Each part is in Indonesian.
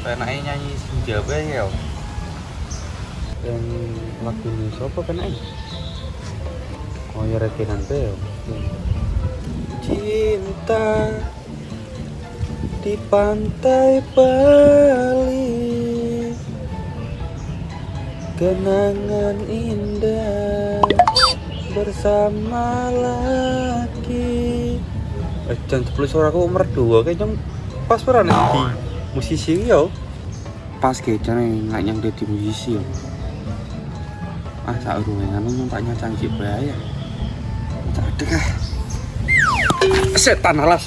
penake nyanyi senja bae ya. Dan lagu ini siapa penake? Oh ya rekenan bae. Cinta di pantai Bali, kenangan indah bersama laki. Jam 10 sore aku merdu kayaknya pas peran iki musisi yo. Pas kayaknya nggak yang jadi musisi yo. Sak urunge anu nyompaknya canggih bae ya. Cedek ah. Setan alas.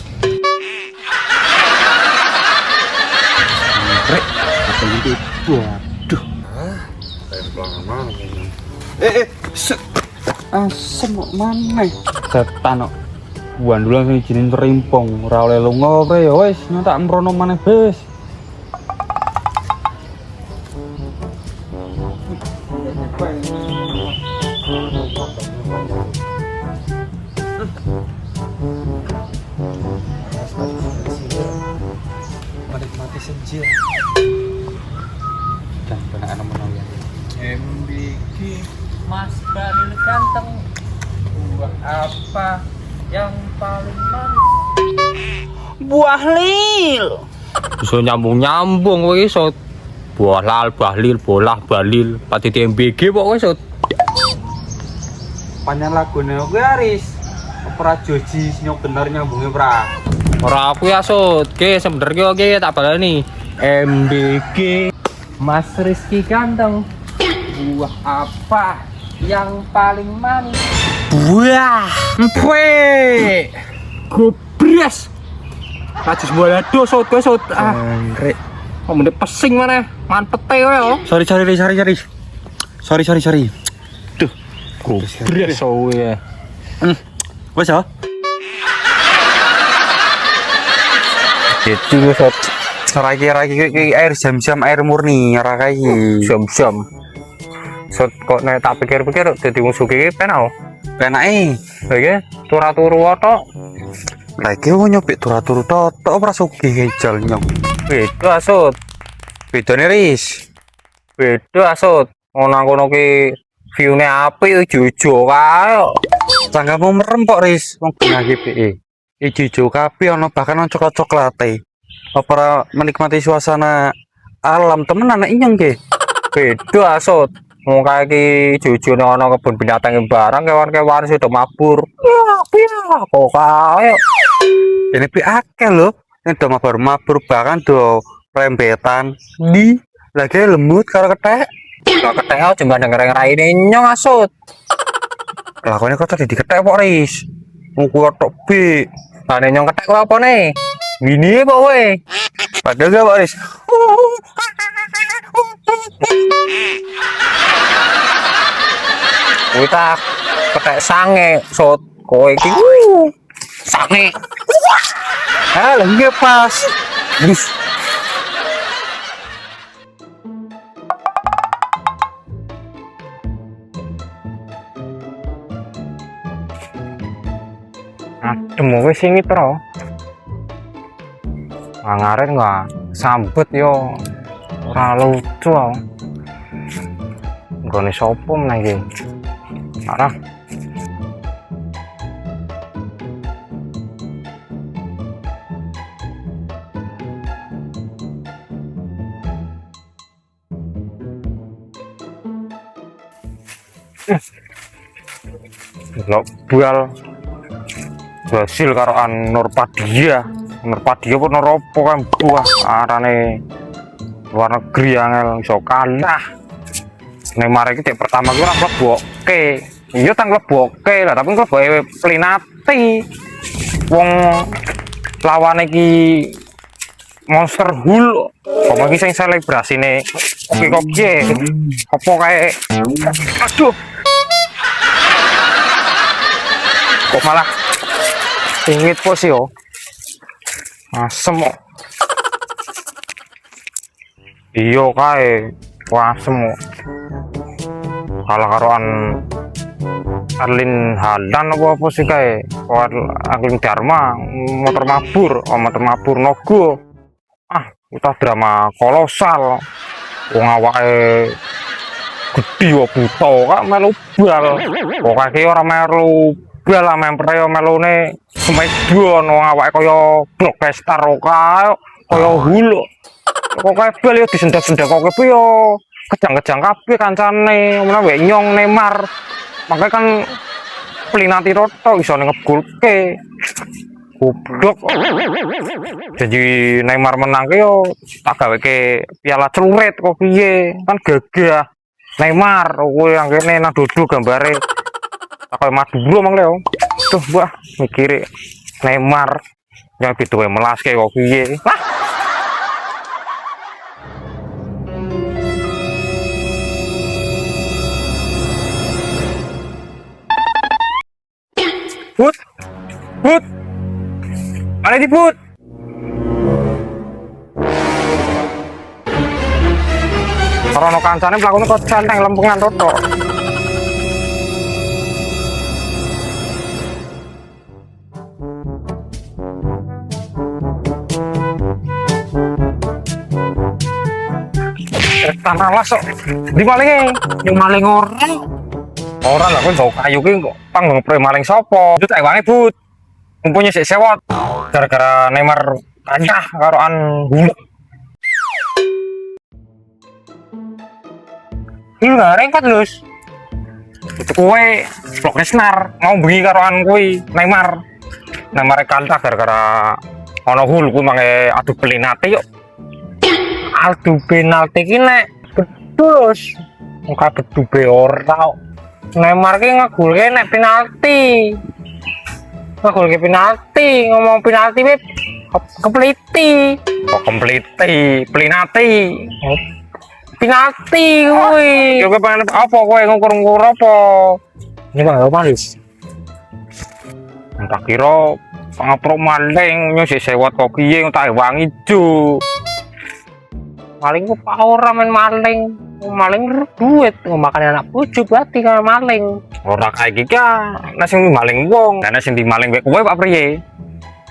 Rek, apa ini? Waduh. Kayak pelangan kayaknya. Asem kok mana? Setan kok. Buan dulu langsung izinin terimpong. Ora oleh lunga kowe ya wis, nyentak mrono maneh bes. Menikmati senja. Dan benar menang ya. MBG Mas Balil ganteng, buah apa yang paling manis? Buah lil. Bisa nyambung kowe iso. Buah lal, bahlil, bolah, balil, pati MBG kok iso. Panjang lagune kowe Aris. Ora joji sing bener nyambunge pra. Ora aku ya sut, ke sebenernya oke tak balani. MBG Mas Rizky ganteng, buah apa yang paling manis? Buah Empwe gobres rajus bola dosot kesot Rek. kok mendek pesing mana manpete yo Sorry. Duh, gobres so ya wes ya. itu sot Raki air jam-jam air murni raki. jam-jam sot kok nek tak pikir-pikir dadi musuh iki penau Penake. lagi turu-turu tok Lagi mau nyopik turu-turu tok ora sugih ngejal nyong. beda asut Bedane Ris. beda asut ngono ki view-ne apik jojo kae Canggamu merem kok Ris. Wong benake PE. Ijo kabeh ana bahkan ana coklat-coklate. Apa ora menikmati suasana alam temenan nek nyong ge. beda asut mau kayak ki jujur ono kebun binatang barang kewan-kewan sudah mabur kok kae Ini pi akeh lho. Nek do mabur bahkan do rembetan di lagi lemut karo kethek. kok keteo cuma denger raine nyong asut Lakone kok tadi dikethek kok Ris. Muku tok bi. ane nyong ketek kok apa nih gini kok we Padahal gak Pak Ris. kita ketek sange sot kowe iki sange Lagi pas. terus adem wis sing tro ngaren enggak sambet yo ora lucu nggone sapa meneh iki arah lo bual hasil karoan Nurpadia pun Noropo kan buah arane luar negeri angel iso kalah Neymar iki pertama gue ora mleboke iya tang mleboke lah tapi mleboke pelinati wong lawan iki Monster Hull kok iki sing selebrasine koki apa kae aduh kok malah ingit pos yo asem kok iya kae asem kok kalah karoan Arlin Hadan apa sih kae Arlin Dharma motor mabur nogo Kita drama kolosal. Wong awake gede wae buta kok melu bal. Pokoke ora melu bal memper yo melune Smackdown wong awake kaya blockbuster kaya hulu. Pokoke bal yo disendak-sendak kok yo kejang-kejang kabeh kancane, menawa nyong Neymar. Makanya kan pelinati roto iso ngebulke. Goblok. Jadi Neymar menang ke yo tak gawe ke piala celurit kok piye. Kan gagah. Neymar kowe yang kene nang dodo gambare. Tak koyo Maduro mang le. Tuh, Mbah, mikire Neymar yang bidue melaske kok piye. Lah. Put. Put. Mana di Put? Karena kancane mlakune kok centeng lempengan toto. Tanah las kok. Di malinge, yang maling orang. Orang lah kok bau kayu ki kok panggung pre maling sapa? Itu tak wangi, Bud. Mumpungnya sik sewot gara-gara Neymar kancah karoan huluk. Lu rengkot lus. Itu kowe blok Lesnar mau bengi karoan kuwi Neymar. Neymar kancah gara-gara ana hul kuwi mangke adu pelinati yuk. Adu penalti ki nek bedus. Muka bedube ora. Neymar ki ngegulke nek penalti. Ngegulke penalti, ngomong penalti wis kepliti. Kok kepliti, pelinati. Penalti kuwi. Yo pengen apa kowe ngukur-ngukur apa? Ini Bang Malis. Tak kira pangapro maling nyose sewot kok piye tak wangi jo. Maling ku ora men maling. Maling duit makan anak bojo berarti kan maling. Ora kae iki ka nek sing maling wong, nek sing dimaling kowe Pak priye?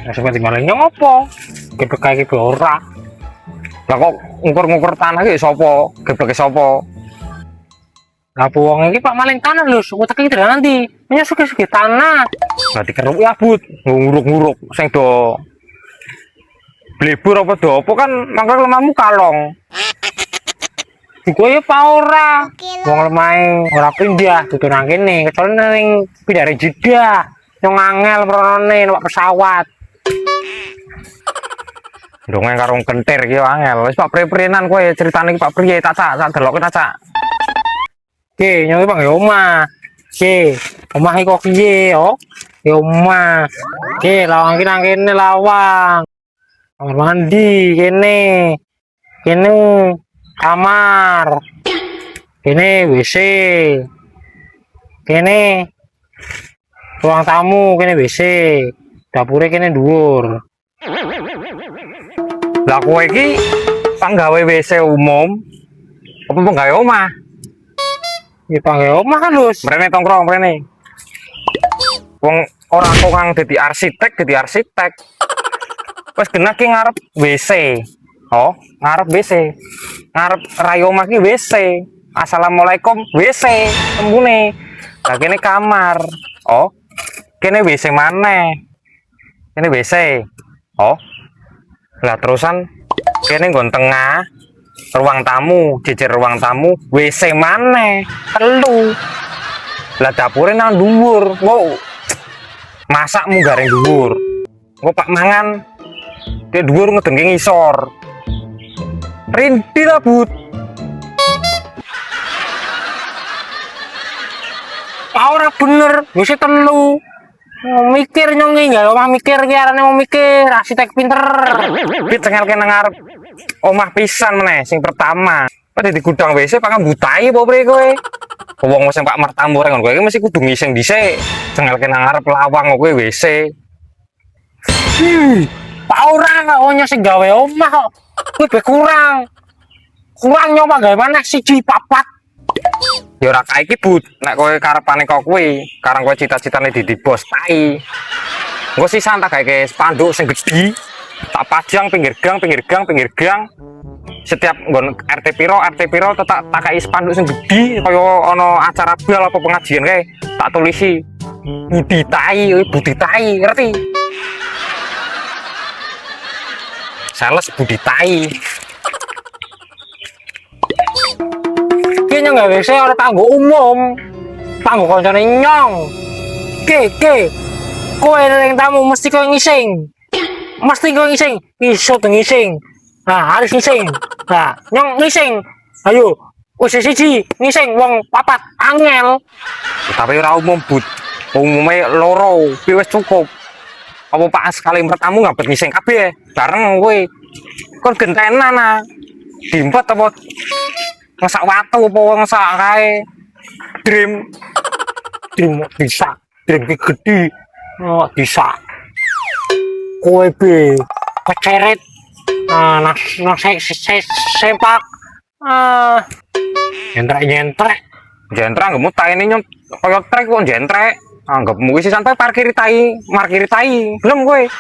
Nek sing dimaling ngopo? Geblek iki ora. Lah kok ngukur-ngukur tanah iki sapa? Gebleke sapa? Lah wong iki Pak maling tanah lho, utek iki nanti. Menyang suge-suge tanah. Lah dikeruk ya Bud, nguruk-nguruk sing do blebur apa do apa kan mangke lemamu kalong. Gue pa ora, wong lemahe ora pindah dudu nang kene, kecuali ning pindah dari Jeddah, yang angel pronone numpak pesawat. Dongen karo kentir ki angel. Wis Pak Priyenan kowe critane iki Pak Priye tak delokke tak cak. Ki, nyowe Pak ya omah. Ki, omah iki kok piye yo? Ya omah. Ki, lawang ki nang kene lawang. Kamar mandi kene. Kene kamar, kene WC, kene ruang tamu, kene WC, dapurnya kene dhuwur. Lah kowe iki panggawe WC umum apa panggawe omah? Ya panggawe omah kan, Lus. Mrene tongkrong mrene. Wong ora tukang dadi arsitek. Wis genah ki ngarep WC. Oh, ngarep WC. Ngarep rayo omah ki WC. Assalamualaikum WC tembune. Lah kene kamar. Oh. Kene WC maneh. Kene WC. Oh. Lah terusan kene nggon tengah ruang tamu, jejer ruang tamu, WC maneh. Telu. Lah dapure nang dhuwur. Engko masakmu gareng dhuwur. Engko Pak mangan ke dhuwur ngedengke ngisor. Rinti lah Bud. Ora bener, wis telu. Mau mikir nyongi ya, omah mikir ki arane mau mikir, arsitek pinter. Pit cengelke nang ngarep omah pisan meneh sing pertama. Pada di gudang WC pangan butai apa priye kowe? Wong sing Pak Martamu rek ngono kowe iki mesti kudu ngising dhisik. Cengelke nang ngarep lawang kowe WC. Pak ora kok onyo sing gawe omah kok. Kuwi kurang nyoba gawe maneh siji papat. Ya ora kae iki Bud, nek kowe karepane kok kuwi, karang kowe cita-citane dadi bos tai. Engko sisan tak gawe spanduk sing gedhi, tak pajang pinggir gang. Setiap nggon RT piro tak kai spanduk sing gedhi kaya ana acara bal apa pengajian kae tak tulisi Budi Tai ngerti sales Budi Tai ki nyong gawe se ora kanggo umum kanggo kancane nyong ke kowe ning tamu mesti kowe ngising iso ngising. Nah, harus ngising. Nah, nyong ngising. Ayo, wis siji ngising wong papat angel. Tapi ora umum, Bud. Umume loro, kuwi wis cukup. Apa pas sekali pertamu ngabet ngising kabeh bareng kowe. Kon gentenan ah. Dimpet apa ngesak watu apa ngesak kae. Dream bisa. Dream ki gedhi. Oh, bisa. Kowe be keceret. Sepak nyentrek nggak mau tai ini nyong koyok trek kok nyentrek anggap mungkin sih sampai parkir tai belum gue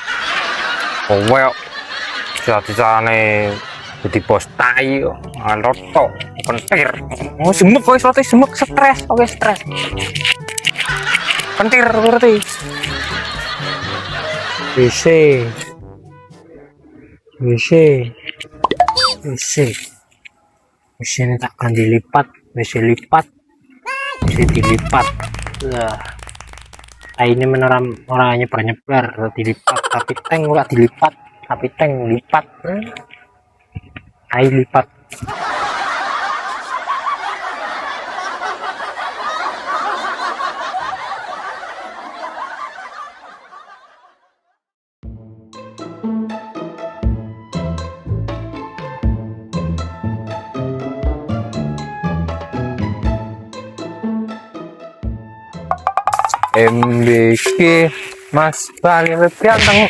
jadi jadi bos tai loto pentir semuk gue suatu semuk stres pentir berarti WC ini takkan dilipat, WC dilipat. Ini meneram orangnya nyebar dilipat, tapi tank enggak dilipat, tapi tank lipat. Lipat. MBK Mas Bali ganteng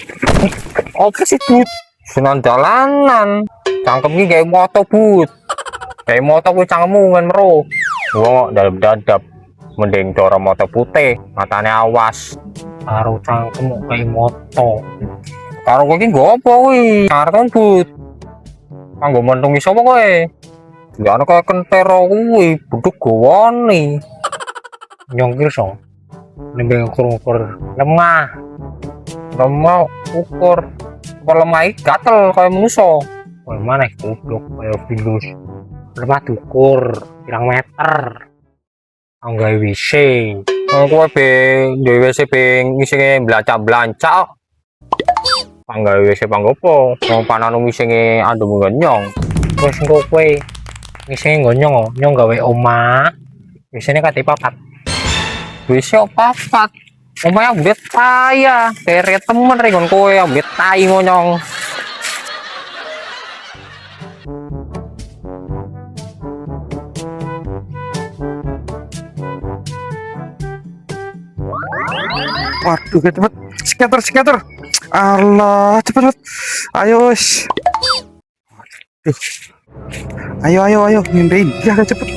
apa sih Bud sunan jalanan cangkem ini kayak moto Bud kayak moto gue cangkemmu ngan mero gua dalam dadap mending cara moto putih matanya awas karo cangkem kayak moto karo gue ini apa wih karo Bud kanggo mentungi sapa kowe ya ana kaya kentero kuwi buduk gowone nyongkir song nembeng ukur lemah ukur lemah gatel kayak manusia mana goblok kayak virus lemah diukur pirang meter anggawe WC kowe be duwe WC be ngisine belanja anggawe WC panggopo wong pananu ngisine andum ngonyong wis engko kowe ngisine ngonyong nyong gawe omah WC-ne kate papat WC papat omae ambet saya kere temen regon kowe ambet tai ngonyong waduh cepet skater Allah cepet ayo wis ayo nyembein ya cepet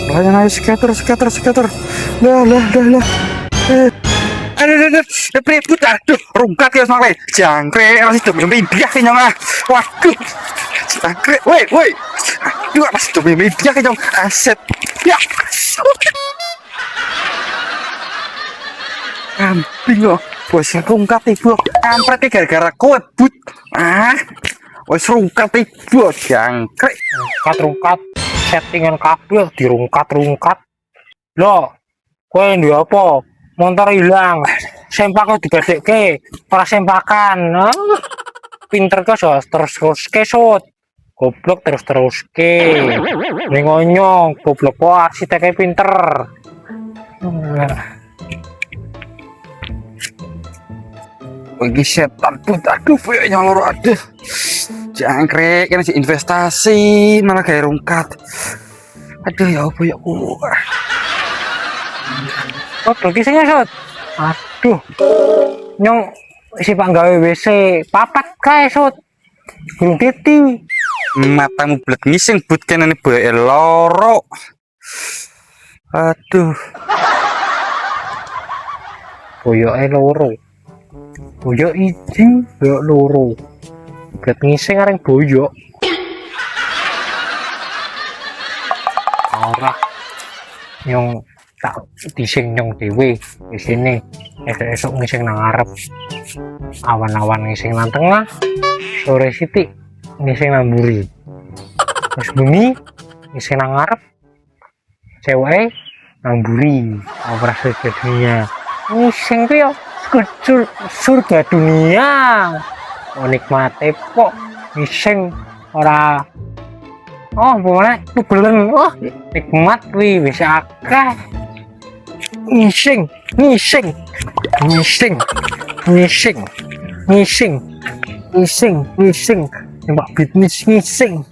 banyak ayo skater lah aduh priput aduh rungkat ya sampai jangkrik masih tuh nyembein dia kayaknya waduh jangkrik woi aduh masih tuh nyembein dia kayaknya aset ya kambing loh bos rungkat ibu kampret gara-gara kowe but wes rungkat ibu jangkrik rungkat settingan kabel dirungkat loh kowe ndi apa motor hilang sempak kok digadekke ora sempakan pinter kok terus kesot goblok terus ke ngonyong goblok kok arsiteknya pinter lagi setan pun aduh punya loro aduh jangkrik ini sih investasi malah kayak rungkat aduh ya apa ya lagi sih ngesot aduh nyong si panggawe WC papat kae sot belum titi matamu bulat ngising but kan ini bae loro aduh koyoke loro koyo iji koyo loro joget ngising areng boyo. Ora nyong tak dising nyong dhewe di sini. Esok ngising nang ngarep. Awan-awan ngising nang tengah. Sore sithik ngising nang mburi. Terus bengi ngising nang ngarep. Cewek nang mburi. Ora surga dunia. Ngising ku yo surga dunia. Nikmate kok ngising ora boleh belen nikmat kuwi wis akeh ngising mbak bisnis ngising